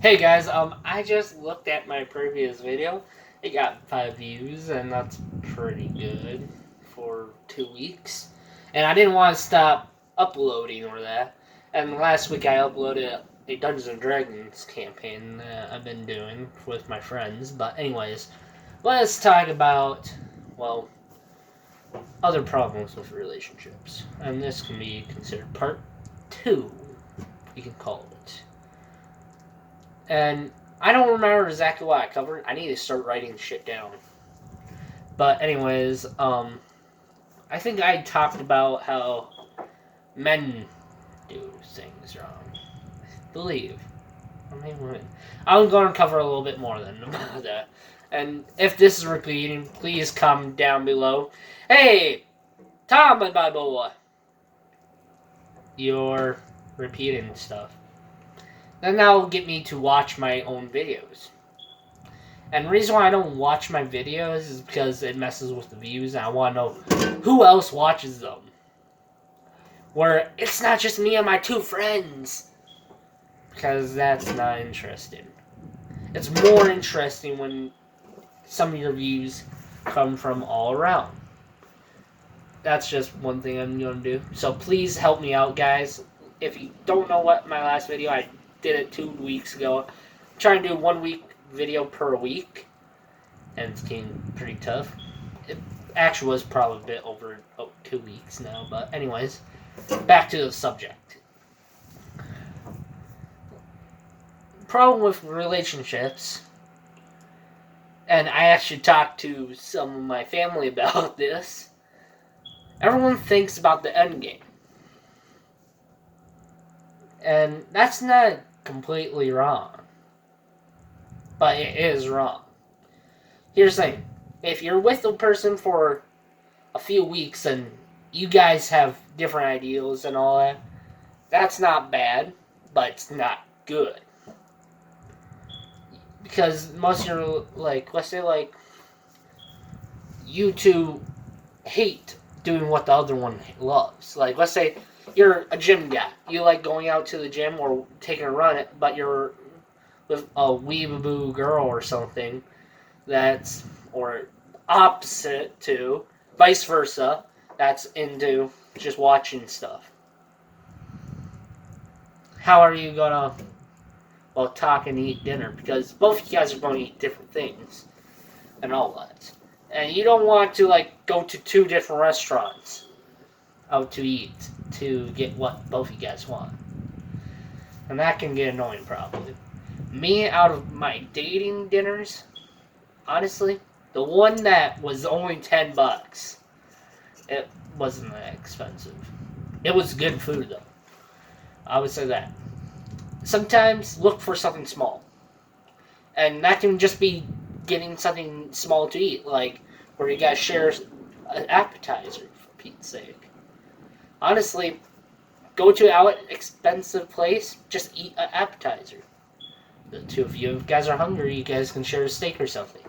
Hey guys, I just looked at my previous video. It got 5 views, and that's pretty good for 2 weeks. And I didn't want to stop uploading or that. And last week I uploaded a Dungeons and Dragons campaign that I've been doing with my friends. But anyways, let's talk about well other problems with relationships, and this can be considered part two. You can call it. And I don't remember exactly what I covered. I need to start writing shit down. But anyways, I think I talked about how men do things wrong. I believe. Or maybe women. I'm going to cover a little bit more than about that. And if this is repeating, please comment down below. Hey, Tom and my boy, you're repeating stuff. Then that'll get me to watch my own videos. And the reason why I don't watch my videos is because it messes with the views, and I want to know who else watches them. Where it's not just me and my two friends. Because that's not interesting. It's more interesting when some of your views come from all around. That's just one thing I'm going to do. So please help me out, guys. If you don't know what my last video, I did it 2 weeks ago. I'm trying to do 1 week video per week. And it's getting pretty tough. It actually was probably a bit over 2 weeks now, but anyways, back to the subject. Problem with relationships, and I actually talked to some of my family about this. Everyone thinks about the end game, and that's not completely wrong, but it is wrong. Here's the thing: if you're with a person for a few weeks and you guys have different ideals and all that, that's not bad, but it's not good. Because most of your, let's say, you two hate doing what the other one loves. Like, let's say you're a gym guy. You like going out to the gym or taking a run, but you're with a weeaboo girl or something that's, or opposite to, vice versa, that's into just watching stuff. How are you gonna, talk and eat dinner? Because both of you guys are going to eat different things and all that. And you don't want to, go to two different restaurants out to eat to get what both of you guys want. And that can get annoying, probably. Me, out of my dating dinners, honestly, the one that was only $10, it wasn't that expensive. It was good food, though. I would say that. Sometimes look for something small. And that can just be getting something small to eat, like where you guys share an appetizer, for Pete's sake. Honestly, go to an expensive place, just eat an appetizer. The two of you, if you guys are hungry, you guys can share a steak or something.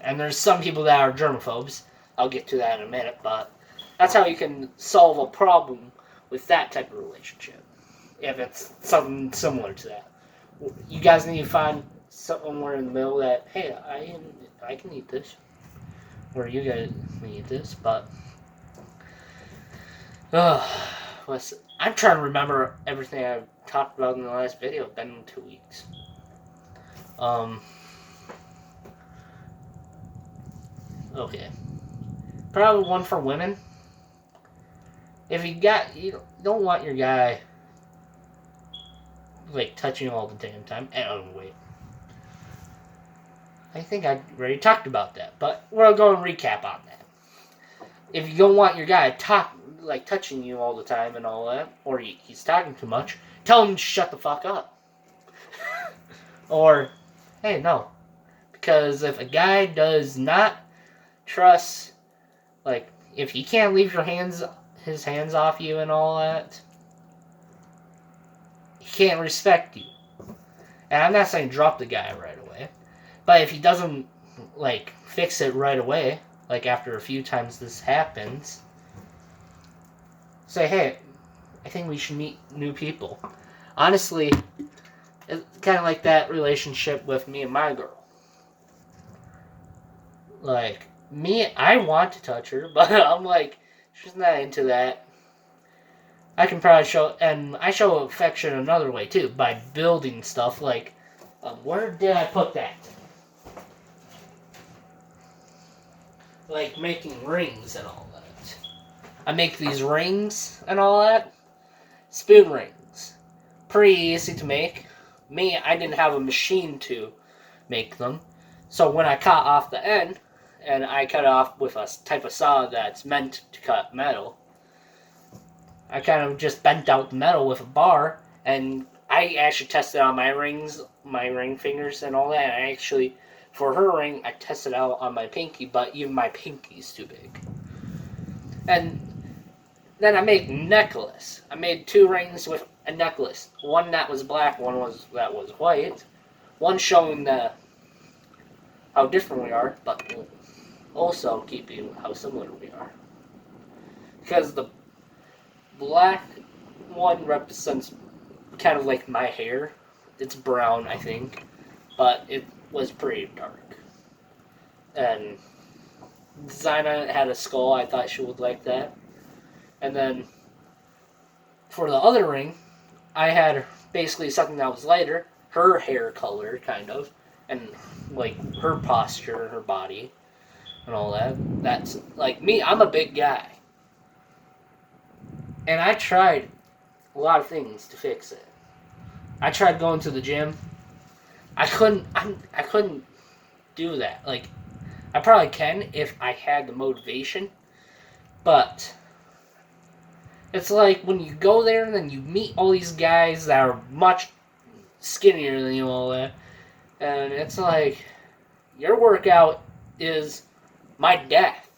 And there's some people that are germaphobes. I'll get to that in a minute, but that's how you can solve a problem with that type of relationship. If it's something similar to that. You guys need to find somewhere in the middle that, hey, I can eat this. Or you guys can eat this, but I'm trying to remember everything I talked about in the last video. It's been 2 weeks. Okay. Probably one for women. If you don't want your guy touching you all the damn time. Oh wait. I think I already talked about that, but we'll go and recap on that. If you don't want your guy touching you all the time and all that, or he's talking too much, tell him to shut the fuck up. Or, hey, no. Because if a guy does not trust, if he can't leave his hands off you and all that, he can't respect you. And I'm not saying drop the guy right away, but if he doesn't, fix it right away, after a few times this happens, say, hey, I think we should meet new people. Honestly, It's kind of like that relationship with me and my girl. Like, me, I want to touch her, but I'm like, she's not into that. I can probably show, and I show affection another way too, by building stuff. Like, where did I put that? Like making rings and all that. I make these rings and all that. Spoon rings. Pretty easy to make. Me, I didn't have a machine to make them. So when I cut off the end, and I cut it off with a type of saw that's meant to cut metal, I kind of just bent out the metal with a bar, and I actually tested on my rings, my ring fingers and all that. I actually, for her ring, I tested out on my pinky, but even my pinky's too big. And then I made a necklace. I made 2 rings with a necklace. One that was black, one that was white. One showing how different we are, but also keeping how similar we are. Because the black one represents kind of like my hair. It's brown, I think, but it was pretty dark. And Zina had a skull. I thought she would like that. And then for the other ring, I had basically something that was lighter, her hair color, kind of, and like her posture, her body, and all that. That's like me. I'm a big guy, and I tried a lot of things to fix it. I tried going to the gym. I couldn't. I couldn't do that. Like, I probably can if I had the motivation, but it's like when you go there and then you meet all these guys that are much skinnier than you all that, and it's like your workout is my death.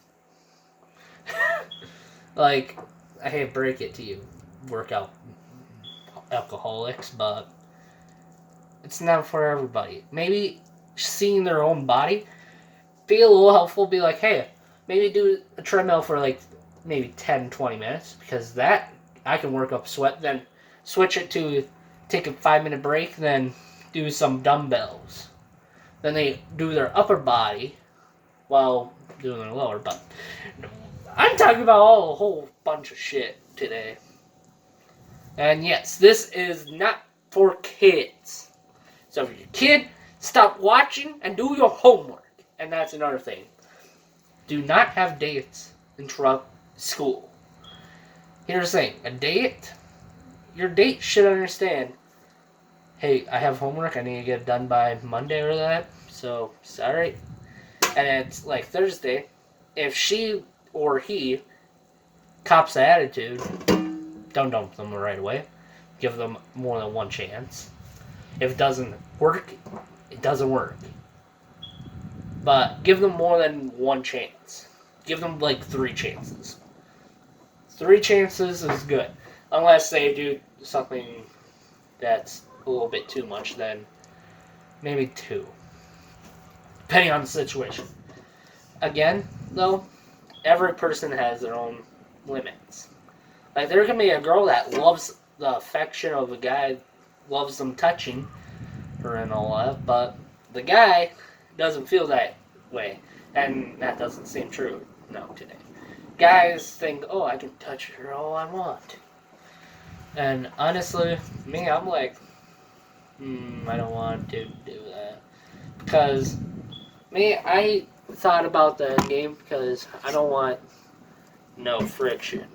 Like, I hate to break it to you, workout alcoholics, but it's not for everybody. Maybe seeing their own body, be a little helpful, be like, hey, maybe do a treadmill for like maybe 10, 20 minutes, because that, I can work up sweat, then switch it to take a 5-minute break, then do some dumbbells. Then they do their upper body while doing their lower, but I'm talking about a whole bunch of shit today. And yes, this is not for kids. So if you're a kid, stop watching and do your homework. And that's another thing. Do not have dates interrupt school. Here's the thing. A date, your date should understand, hey, I have homework. I need to get it done by Monday or that. So, sorry. And it's like Thursday. If she or he cops the attitude, don't dump them right away. Give them more than one chance. If it doesn't work, it doesn't work. But give them more than one chance. Give them like 3 chances. 3 chances is good. Unless they do something that's a little bit too much, then maybe 2. Depending on the situation. Again, though, every person has their own limits. Like, there can be a girl that loves the affection of a guy, loves them touching her and all that, but the guy doesn't feel that way. And that doesn't seem true, no, today. Guys think, oh, I can touch her all I want. And honestly, me, I'm like, I don't want to do that. Because, me, I thought about the game because I don't want no friction.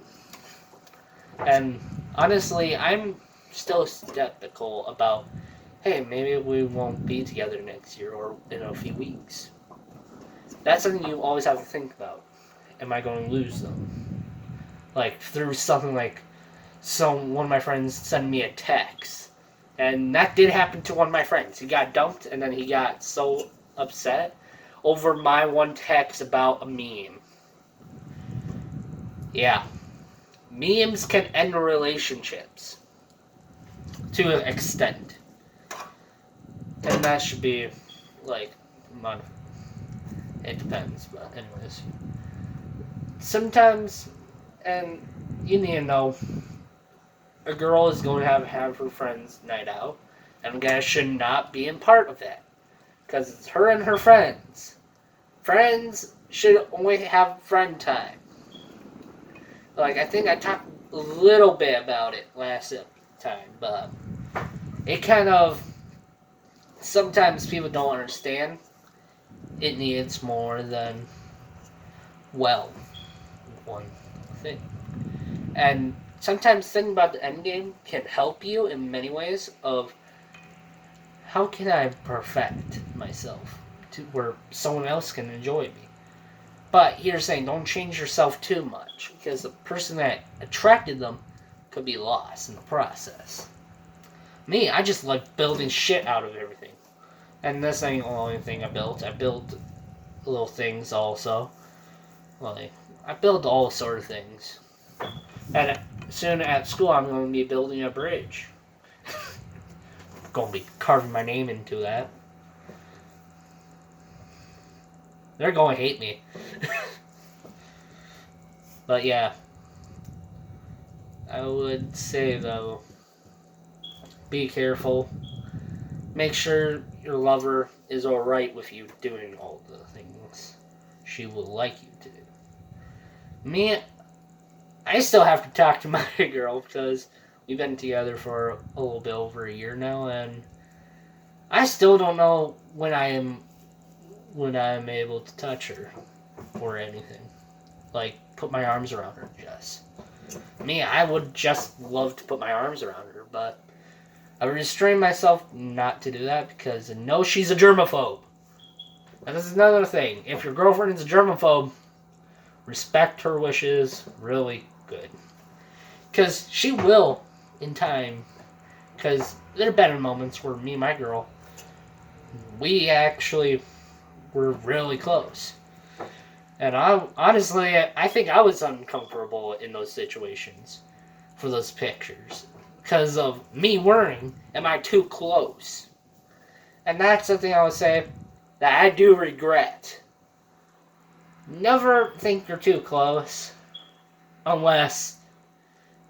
And honestly, I'm still skeptical about, hey, maybe we won't be together next year or in a few weeks. That's something you always have to think about. Am I going to lose them? Like, through something like one of my friends sent me a text. And that did happen to one of my friends. He got dumped, and then he got so upset over my one text about a meme. Yeah. Memes can end relationships. To an extent. And that should be, like, it depends, but anyways. Sometimes, and you need to know, a girl is going to have her friends' night out. And you guys should not be in part of that. Because it's her and her friends. Friends should only have friend time. Like, I think I talked a little bit about it last time, but it kind of, sometimes people don't understand. It needs more than, well, one thing. And sometimes thinking about the end game can help you in many ways of how can I perfect myself to where someone else can enjoy me. But here's saying, don't change yourself too much, because the person that attracted them could be lost in the process. Me, I just like building shit out of everything. And this ain't the only thing I built. I built little things also. Like, I build all sort of things. And soon at school, I'm going to be building a bridge. Going to be carving my name into that. They're going to hate me. But yeah. I would say, though, be careful. Make sure your lover is alright with you doing all the things she would like you to do. Me, I still have to talk to my girl because we've been together for a little bit over a year now, and I still don't know when I'm able to touch her or anything. Like, put my arms around her, just. Me, I would just love to put my arms around her, but I restrain myself not to do that because I know she's a germaphobe. And this is another thing. If your girlfriend is a germaphobe, respect her wishes really good. Because she will, in time. Because there have been moments where me and my girl, we actually were really close. And honestly, I think I was uncomfortable in those situations for those pictures. Because of me worrying, am I too close? And that's something I would say that I do regret. Never think you're too close unless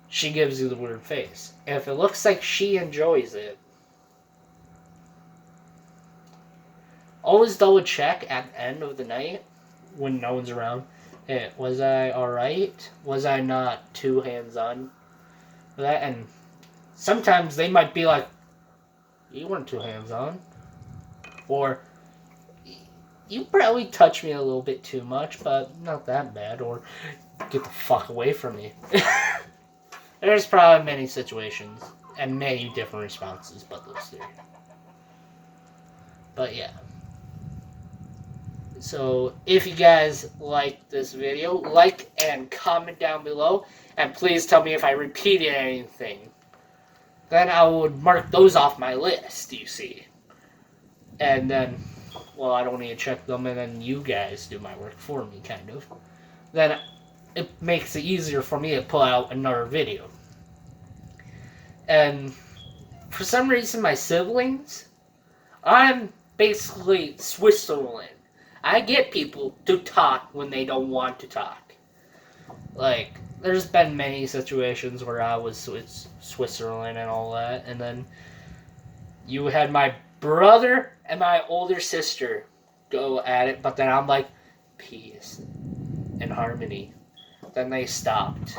she gives you the weird face. And if it looks like she enjoys it, always double check at the end of the night when no one's around. Hey, was I alright? Was I not too hands-on for that? And sometimes they might be like, you weren't too hands-on. Or, you probably touched me a little bit too much, but not that bad. Or, get the fuck away from me. There's probably many situations and many different responses, but those three. But yeah. So, if you guys like this video, like and comment down below. And please tell me if I repeated anything. Then I would mark those off my list, you see. And then, well, I don't need to check them, and then you guys do my work for me, kind of. Then it makes it easier for me to pull out another video. And for some reason, my siblings, I'm basically Switzerland. I get people to talk when they don't want to talk. Like, there's been many situations where I was Switzerland and all that, and then you had my brother and my older sister go at it, but then I'm like, peace and harmony. Then they stopped.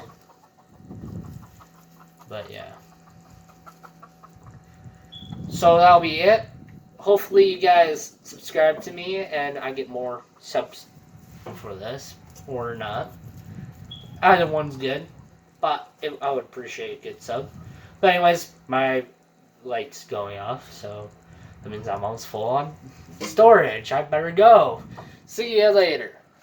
But yeah. So that'll be it. Hopefully you guys subscribe to me and I get more subs for this, or not. Either one's good, but I would appreciate a good sub. But anyways, my light's going off, so that means I'm almost full on storage. I better go. See you later.